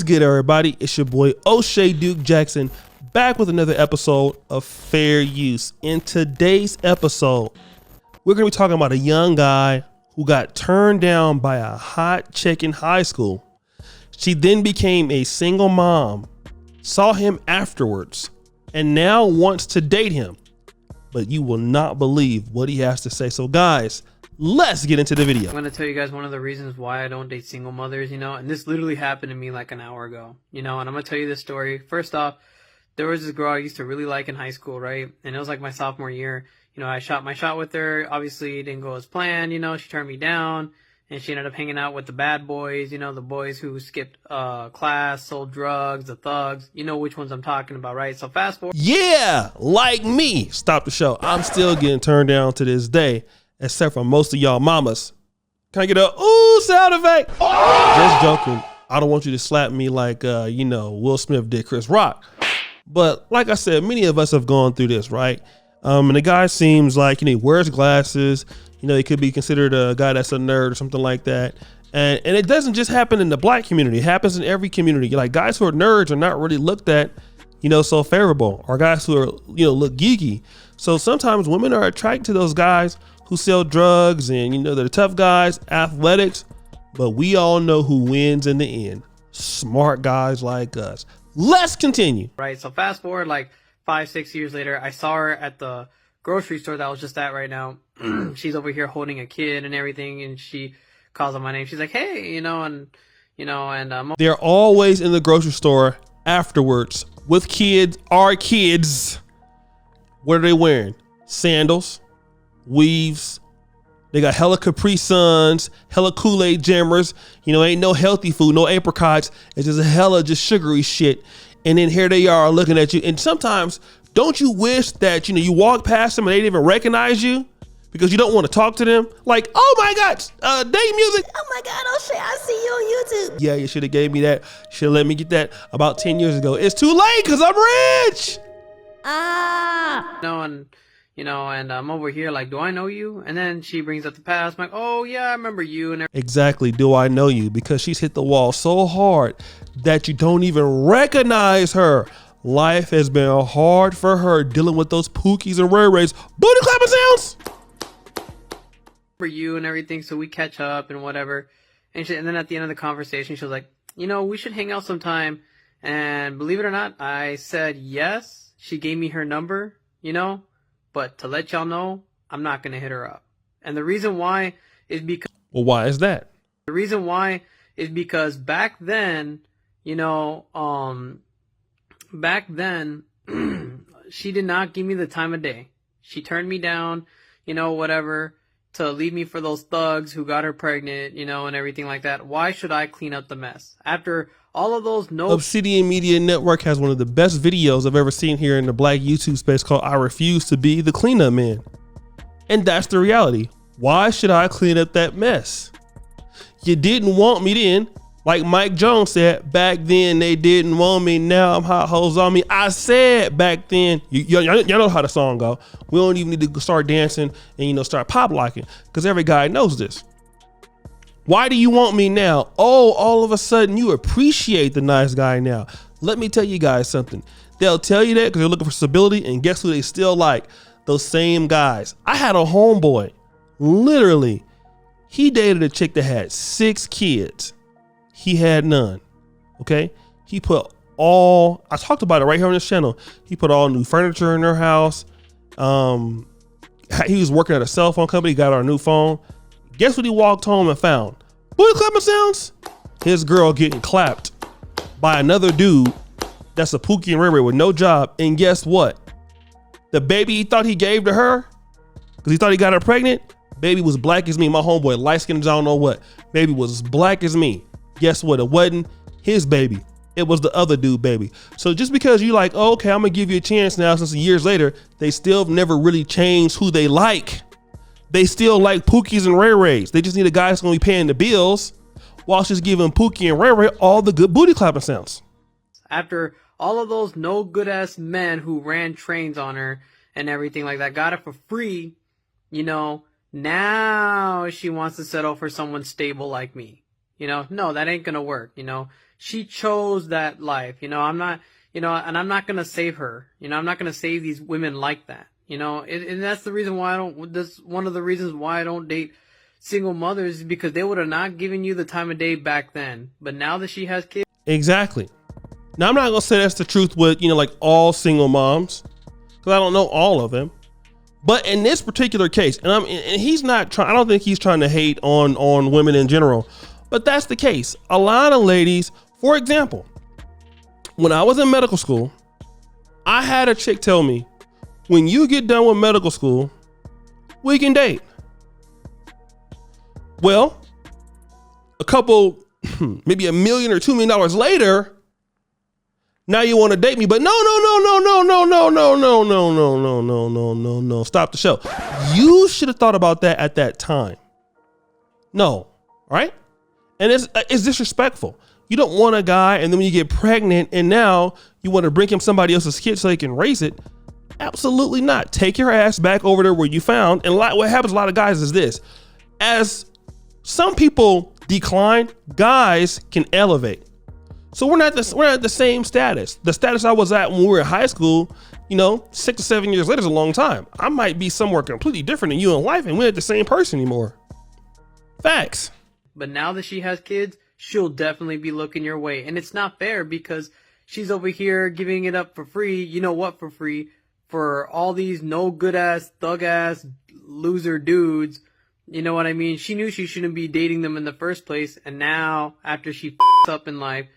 good, everybody? It's your boy O'Shea Duke Jackson, back with another episode of Fair Use. In today's episode, we're going to be talking about a young guy who got turned down by a hot chick in high school. She then became a single mom, saw him afterwards, and now wants to date him. But you will not believe what he has to say. So guys, let's get into the video. I'm going to tell you guys one of the reasons why I don't date single mothers, and this literally happened to me like an hour ago, and I'm going to tell you this story. First off, there was this girl I used to really like in high school, right? And it was like my sophomore year. I shot my shot with her. Obviously, it didn't go as planned. She turned me down, and she ended up hanging out with the bad boys, the boys who skipped class, sold drugs, the thugs. You know which ones I'm talking about, right? So fast forward. Yeah, like me. Stop the show. I'm still getting turned down to this day, except for most of y'all mamas. Can I get a ooh sound effect? Just joking. I don't want you to slap me like, Will Smith did Chris Rock. But like I said, many of us have gone through this, right? And the guy seems like, he wears glasses. He could be considered a guy that's a nerd or something like that. And it doesn't just happen in the black community. It happens in every community. Like, guys who are nerds are not really looked at, so favorable, or guys who are, look geeky. So sometimes women are attracted to those guys who sell drugs and, they're tough guys, athletics, but we all know who wins in the end. Smart guys like us. Let's continue. Right. So fast forward like 5-6 years later, I saw her at the grocery store that I was just at right now. She's over here holding a kid and everything, and she calls on my name. She's like, "Hey, they're always in the grocery store afterwards with kids. Our kids, what are they wearing? Sandals, weaves. They got hella Capri Suns, hella Kool-Aid jammers. Ain't no healthy food, no apricots. It's just hella just sugary shit. And then here they are looking at you. And sometimes, don't you wish that, you walk past them and they didn't even recognize you because you don't want to talk to them? Like, oh my God, date music. Oh my God, O'Shea, I see you on YouTube. Yeah, you should have gave me that. Should have let me get that about 10 years ago. It's too late because I'm rich. And I'm over here like, do I know you? And then she brings up the past. I'm like, oh yeah, I remember you. And exactly, do I know you? Because she's hit the wall so hard that you don't even recognize her. Life has been hard for her dealing with those pookies and Ray Rays. Booty clapping sounds. For you and everything, so we catch up and whatever. And then at the end of the conversation, she was like, we should hang out sometime. And believe it or not, I said yes. She gave me her number, But to let y'all know, I'm not going to hit her up. And the reason why is because... Well, why is that? The reason why is because back then, she did not give me the time of day. She turned me down, whatever, to leave me for those thugs who got her pregnant, and everything like that. Why should I clean up the mess? After all of those Obsidian Media Network has one of the best videos I've ever seen here in the black YouTube space called I Refuse to Be the Cleanup Man. And that's the reality. Why should I clean up that mess? You didn't want me then. Like Mike Jones said, back then they didn't want me. Now I'm hot hoes on me. I said back then, y'all know how the song go. We don't even need to start dancing and, start pop locking because every guy knows this. Why do you want me now? Oh, all of a sudden you appreciate the nice guy now. Let me tell you guys something. They'll tell you that because they're looking for stability, and guess who they still like? Those same guys. I had a homeboy, literally, he dated a chick that had 6 kids. He had none. Okay. He put I talked about it right here on this channel. He put all new furniture in her house. He was working at a cell phone company, got our new phone. Guess what he walked home and found? Booty clapping sounds? His girl getting clapped by another dude that's a Pookie and Ray Ray with no job. And guess what? The baby he thought he gave to her, because he thought he got her pregnant, baby was black as me. My homeboy, light skinned, I don't know what. Baby was black as me. Guess what? It wasn't his baby. It was the other dude baby. So just because you like, oh, okay, I'm gonna give you a chance now, since years later, they still never really changed who they like. They still like Pookies and Ray Rays. They just need a guy that's gonna be paying the bills while she's giving Pookie and Ray Ray all the good booty clapping sounds. After all of those no good ass men who ran trains on her and everything like that, got it for free, now she wants to settle for someone stable like me. No, that ain't gonna work. She chose that life. You know, I'm not, you know, and I'm not going to save her. You know, I'm not going to save these women like that. You know, and that's the reason why I don't, that's one of the reasons why I don't date single mothers, is because they would have not given you the time of day back then. But now that she has kids. Exactly. Now, I'm not going to say that's the truth with, you know, like all single moms, because I don't know all of them. But in this particular case, and he's not trying, I don't think he's trying to hate on women in general, but that's the case. A lot of ladies, for example, when I was in medical school, I had a chick tell me, when you get done with medical school, we can date. Well, a couple, maybe $1 million or $2 million later, now you want to date me, but no. Stop the show. You should have thought about that at that time. No, right? And it's disrespectful. You don't want a guy, and then when you get pregnant, and now you want to bring him somebody else's kid so he can raise it. Absolutely not. Take your ass back over there where you found. And what happens to a lot of guys is this: as some people decline, guys can elevate. So we're not the same status. The status I was at when we were in high school, you know, 6 to 7 years later is a long time. I might be somewhere completely different than you in life, and we ain't the same person anymore. Facts. But now that she has kids, she'll definitely be looking your way. And it's not fair because she's over here giving it up for free. You know what, for free? For all these no good ass, thug ass, loser dudes. You know what I mean? She knew she shouldn't be dating them in the first place. And now, after she f***s up in life,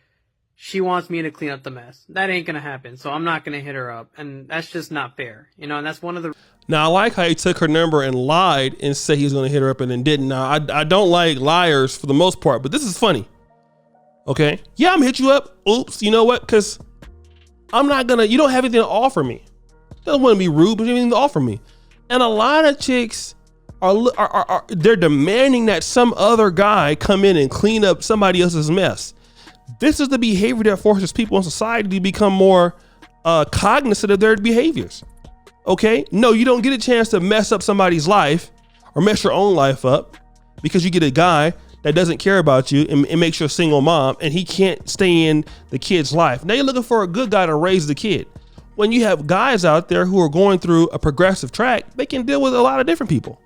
she wants me to clean up the mess. That ain't gonna happen. So I'm not gonna hit her up. And that's just not fair. You know, and that's one of the... Now, I like how he took her number and lied and said he was going to hit her up and then didn't. Now, I don't like liars for the most part, but this is funny. Okay? Yeah, I'm going to hit you up. Oops. You know what? Because I'm not going to, you don't have anything to offer me. Doesn't want to be rude, but you have anything to offer me. And a lot of chicks are they're demanding that some other guy come in and clean up somebody else's mess. This is the behavior that forces people in society to become more cognizant of their behaviors. Okay, no, you don't get a chance to mess up somebody's life or mess your own life up because you get a guy that doesn't care about you and makes you a single mom, and he can't stay in the kid's life. Now you're looking for a good guy to raise the kid. When you have guys out there who are going through a progressive track, they can deal with a lot of different people.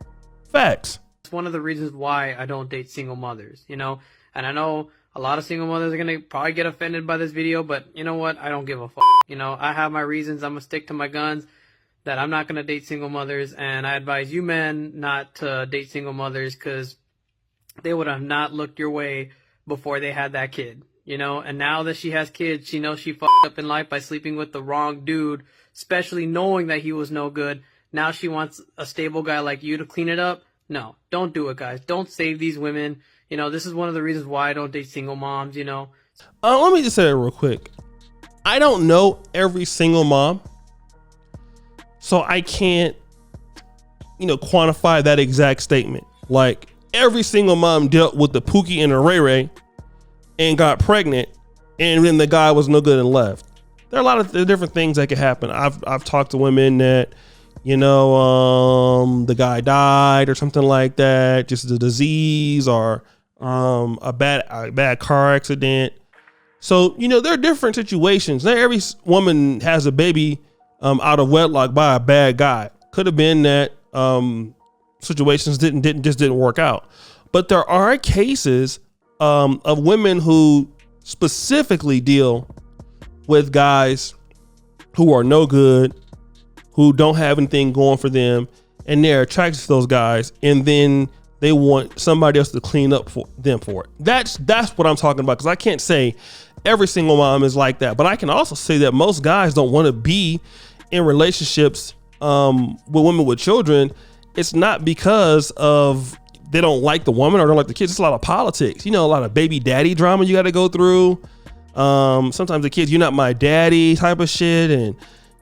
Facts. It's one of the reasons why I don't date single mothers, you know, and I know a lot of single mothers are going to probably get offended by this video, but you know what? I don't give a fuck. You know, I have my reasons. I'm going to stick to my guns. That I'm not going to date single mothers, and I advise you men not to date single mothers because they would have not looked your way before they had that kid, you know. And now that she has kids, she knows she fucked up in life by sleeping with the wrong dude, especially knowing that he was no good. Now she wants a stable guy like you to clean it up. No, don't do it, guys. Don't save these women. You know, this is one of the reasons why I don't date single moms, you know. Let me just say that real quick. I don't know every single mom, so I can't, you know, quantify that exact statement. Like, every single mom dealt with the Pookie and the Ray Ray and got pregnant, and then the guy was no good and left. There are a lot of different things that could happen. I've talked to women that, you know, the guy died or something like that, just a disease or a bad car accident. So, you know, there are different situations. Not every woman has a baby out of wedlock by a bad guy. Could have been that situations didn't work out. But there are cases of women who specifically deal with guys who are no good, who don't have anything going for them, and they're attracted to those guys, and then they want somebody else to clean up for them for it. That's what I'm talking about, because I can't say every single mom is like that, but I can also say that most guys don't want to be in relationships with women with children. It's not because of they don't like the woman or don't like the kids. It's a lot of politics, you know, a lot of baby daddy drama you got to go through. Sometimes the kids, you're not my daddy type of shit, and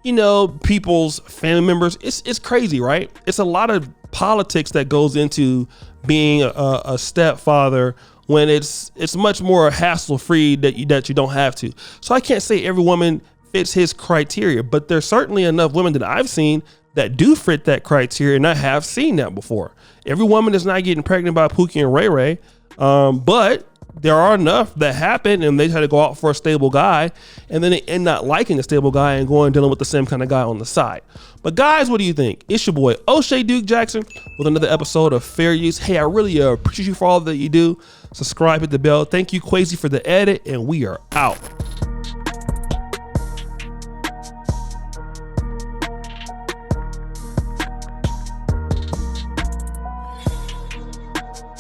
you know, people's family members. It's crazy, right? It's a lot of politics that goes into being a stepfather when it's much more hassle free that you don't have to. So I can't say every woman fits his criteria, but there's certainly enough women that I've seen that do fit that criteria, and I have seen that before. Every woman is not getting pregnant by Pookie and Ray Ray, but there are enough that happen and they try to go out for a stable guy and then they end up liking a stable guy and going dealing with the same kind of guy on the side. But guys, what do you think? It's your boy O'Shea Duke Jackson with another episode of Fair Use. Hey, I really appreciate you for all that you do. Subscribe, hit the bell. Thank you, Quasi, for the edit, and we are out.